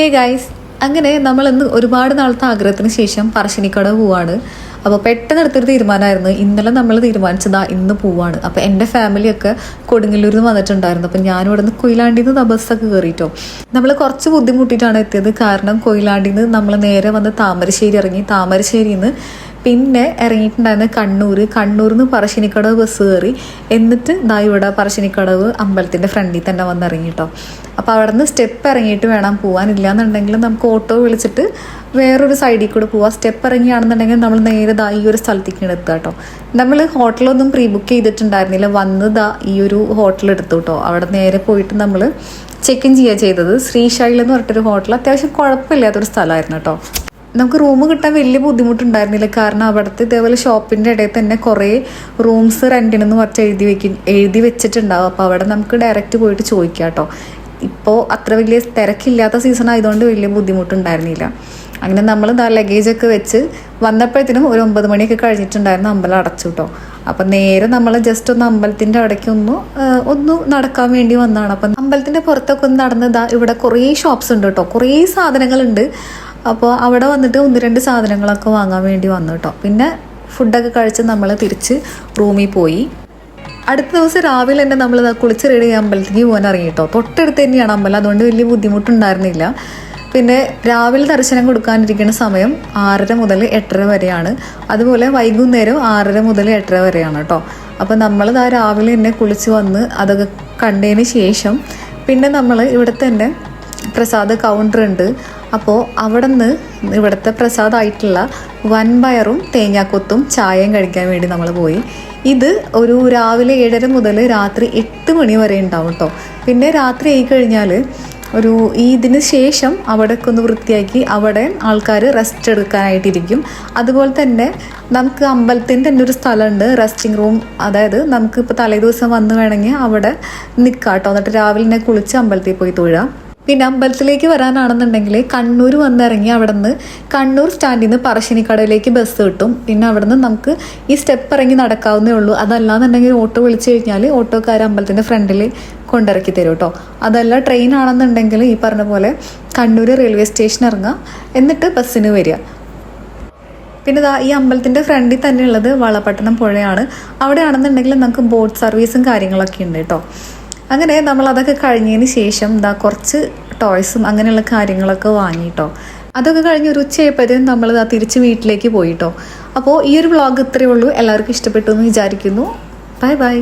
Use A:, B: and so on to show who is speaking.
A: Hey guys, അങ്ങനെ നമ്മൾ ഇന്ന് ഒരുപാട് നാളത്തെ ആഗ്രഹത്തിന് ശേഷം പറശ്ശിനിക്കടവ് പോവാണ്. അപ്പോൾ പെട്ടെന്ന് എടുത്തൊരു തീരുമാനമായിരുന്നു. ഇന്നലെ നമ്മൾ തീരുമാനിച്ചതാ ഇന്ന് പോവാണ്. അപ്പോൾ എൻ്റെ ഫാമിലിയൊക്കെ കൊടുങ്ങല്ലൂരിൽ നിന്ന് വന്നിട്ടുണ്ടായിരുന്നു. അപ്പം ഞാനിവിടെ നിന്ന് കൊയിലാണ്ടിയിൽ നിന്ന് ബസ്സൊക്കെ കയറിയിട്ടോ. നമ്മൾ കുറച്ച് ബുദ്ധിമുട്ടിയിട്ടാണ് എത്തിയത്. കാരണം കൊയിലാണ്ടിയിൽ നിന്ന് നമ്മൾ നേരെ വന്ന് താമരശ്ശേരി ഇറങ്ങി. താമരശ്ശേരിയിൽ നിന്ന് പിന്നെ ഇറങ്ങിയിട്ടുണ്ടായിരുന്ന കണ്ണൂരിൽ നിന്ന് പറശ്ശിനിക്കടവ് ബസ് കയറി. എന്നിട്ട് ഇവിടെ പറശ്ശിനിക്കടവ് അമ്പലത്തിൻ്റെ ഫ്രണ്ടിൽ തന്നെ വന്ന് ഇറങ്ങിട്ടോ. അപ്പോൾ അവിടെ നിന്ന് സ്റ്റെപ്പ് ഇറങ്ങിയിട്ട് വേണം പോകാൻ. ഇല്ലാന്നുണ്ടെങ്കിൽ നമുക്ക് ഓട്ടോ വിളിച്ചിട്ട് വേറൊരു സൈഡിൽ കൂടെ പോവാം. സ്റ്റെപ്പ് ഇറങ്ങിയാണെന്നുണ്ടെങ്കിൽ നമ്മൾ നേരെ ഈ ഒരു സ്ഥലത്തേക്ക് എത്തുക കേട്ടോ. നമ്മൾ ഹോട്ടലൊന്നും പ്രീ ബുക്ക് ചെയ്തിട്ടുണ്ടായിരുന്നില്ല. വന്ന് ഈ ഒരു ഹോട്ടൽ എടുത്തു കേട്ടോ. അവിടെ നേരെ പോയിട്ട് നമ്മൾ ചെക്ക് ഇൻ ചെയ്യുക ചെയ്തത്. ശ്രീശൈലം എന്ന് പറഞ്ഞിട്ടൊരു ഹോട്ടൽ. അത്യാവശ്യം കുഴപ്പമില്ലാത്തൊരു സ്ഥലമായിരുന്നു കേട്ടോ. നമുക്ക് റൂം കിട്ടാൻ വലിയ ബുദ്ധിമുട്ടുണ്ടായിരുന്നില്ല. കാരണം അവിടുത്തെ ഇതേപോലെ ഷോപ്പിൻ്റെ ഇടയിൽ തന്നെ കുറേ റൂംസ് റെൻറ്റിനെന്ന് കുറച്ച് എഴുതി വെച്ചിട്ടുണ്ടാവും. അപ്പോൾ അവിടെ നമുക്ക് ഡയറക്റ്റ് പോയിട്ട് ചോദിക്കാം കേട്ടോ. ഇപ്പോൾ അത്ര വലിയ തിരക്കില്ലാത്ത സീസൺ ആയതുകൊണ്ട് വലിയ ബുദ്ധിമുട്ടുണ്ടായിരുന്നില്ല. അങ്ങനെ നമ്മൾ ലഗേജൊക്കെ വെച്ച് വന്നപ്പോഴത്തേനും ഒരു 9 മണിയൊക്കെ കഴിഞ്ഞിട്ടുണ്ടായിരുന്നു. അമ്പലം അടച്ചു കേട്ടോ. അപ്പം നേരെ നമ്മൾ ജസ്റ്റ് ഒന്ന് അമ്പലത്തിൻ്റെ അവിടേക്ക് ഒന്ന് നടക്കാൻ വേണ്ടി വന്നതാണ്. അപ്പം അമ്പലത്തിൻ്റെ പുറത്തൊക്കെ ഒന്ന് നടന്ന് ഇവിടെ കുറേ ഷോപ്സ് ഉണ്ട് കേട്ടോ. കുറേ സാധനങ്ങളുണ്ട്. അപ്പോൾ അവിടെ വന്നിട്ട് 1-2 സാധനങ്ങളൊക്കെ വാങ്ങാൻ വേണ്ടി വന്നു കേട്ടോ. പിന്നെ ഫുഡൊക്കെ കഴിച്ച് നമ്മൾ തിരിച്ച് റൂമിൽ പോയി. അടുത്ത ദിവസം രാവിലെ തന്നെ നമ്മൾ കുളിച്ച് റെഡി അമ്പലത്തേക്ക് പോകാൻ ഇറങ്ങി കേട്ടോ. തൊട്ടടുത്ത് തന്നെയാണ് അമ്പലം. അതുകൊണ്ട് വലിയ ബുദ്ധിമുട്ടുണ്ടായിരുന്നില്ല. പിന്നെ രാവിലെ ദർശനം കൊടുക്കാനിരിക്കുന്ന സമയം 6:30 മുതൽ 8:30 വരെയാണ്. അതുപോലെ വൈകുന്നേരം 6:30 മുതൽ 8:30 വരെയാണ് കേട്ടോ. അപ്പോൾ നമ്മൾ രാവിലെ തന്നെ കുളിച്ച് വന്ന് അതൊക്കെ കണ്ടതിന് ശേഷം പിന്നെ നമ്മൾ ഇവിടെ തന്നെ പ്രസാദ കൗണ്ടർ ഉണ്ട്. അപ്പോൾ അവിടെ നിന്ന് ഇവിടുത്തെ പ്രസാദമായിട്ടുള്ള വൻപയറും തേങ്ങാക്കൊത്തും ചായയും കഴിക്കാൻ വേണ്ടി നമ്മൾ പോയി. ഇത് ഒരു രാവിലെ 7:30 മുതൽ രാത്രി 8 മണി വരെ ഉണ്ടാവും കേട്ടോ. പിന്നെ രാത്രി ആയി കഴിഞ്ഞാൽ ഇതിന് ശേഷം അവിടെയൊക്കെ ഒന്ന് വൃത്തിയാക്കി അവിടെ ആൾക്കാർ റെസ്റ്റ് എടുക്കാനായിട്ടിരിക്കും. അതുപോലെ തന്നെ നമുക്ക് അമ്പലത്തിൻ്റെ തന്നെ ഒരു സ്ഥലമുണ്ട്, റെസ്റ്റിംഗ് റൂം. അതായത് നമുക്ക് ഇപ്പോൾ തലേദിവസം വന്ന് വേണമെങ്കിൽ അവിടെ നിൽക്കാം കേട്ടോ. എന്നിട്ട് രാവിലെ തന്നെ കുളിച്ച് അമ്പലത്തിൽ പോയി തൊഴാം. പിന്നെ അമ്പലത്തിലേക്ക് വരാനാണെന്നുണ്ടെങ്കിൽ കണ്ണൂർ വന്നിറങ്ങി അവിടെ നിന്ന് കണ്ണൂർ സ്റ്റാൻഡിൽ നിന്ന് പറശ്ശിനിക്കടവിലേക്ക് ബസ് കിട്ടും. പിന്നെ അവിടെ നിന്ന് നമുക്ക് ഈ സ്റ്റെപ്പ് ഇറങ്ങി നടക്കാവുന്നേ ഉള്ളൂ. അതല്ലാന്നുണ്ടെങ്കിൽ ഓട്ടോ വിളിച്ചു കഴിഞ്ഞാൽ ഓട്ടോക്കാർ അമ്പലത്തിൻ്റെ ഫ്രണ്ടിൽ കൊണ്ടിറക്കി തരും കേട്ടോ. അതല്ല ട്രെയിൻ ആണെന്നുണ്ടെങ്കിൽ ഈ പറഞ്ഞ പോലെ കണ്ണൂർ റെയിൽവേ സ്റ്റേഷൻ ഇറങ്ങുക, എന്നിട്ട് ബസ്സിന് വരിക. പിന്നെ ഈ അമ്പലത്തിൻ്റെ ഫ്രണ്ടിൽ തന്നെ ഉള്ളത് വളപട്ടണം പുഴയാണ്. അവിടെ ആണെന്നുണ്ടെങ്കിൽ നമുക്ക് ബോട്ട് സർവീസും കാര്യങ്ങളൊക്കെ ഉണ്ട് കേട്ടോ. അങ്ങനെ നമ്മൾ അതൊക്കെ കഴിഞ്ഞതിന് ശേഷം കുറച്ച് ടോയ്സും അങ്ങനെയുള്ള കാര്യങ്ങളൊക്കെ വാങ്ങിയിട്ടോ. അതൊക്കെ കഴിഞ്ഞ് ഒരു ഉച്ചയായപ്പോഴത്തേക്കും നമ്മൾ തിരിച്ച് വീട്ടിലേക്ക് പോയിട്ടോ. അപ്പോൾ ഈ ഒരു വ്ളോഗ് ഇത്രയേ ഉള്ളൂ. എല്ലാവർക്കും ഇഷ്ടപ്പെട്ടു എന്ന് വിചാരിക്കുന്നു. Bye bye.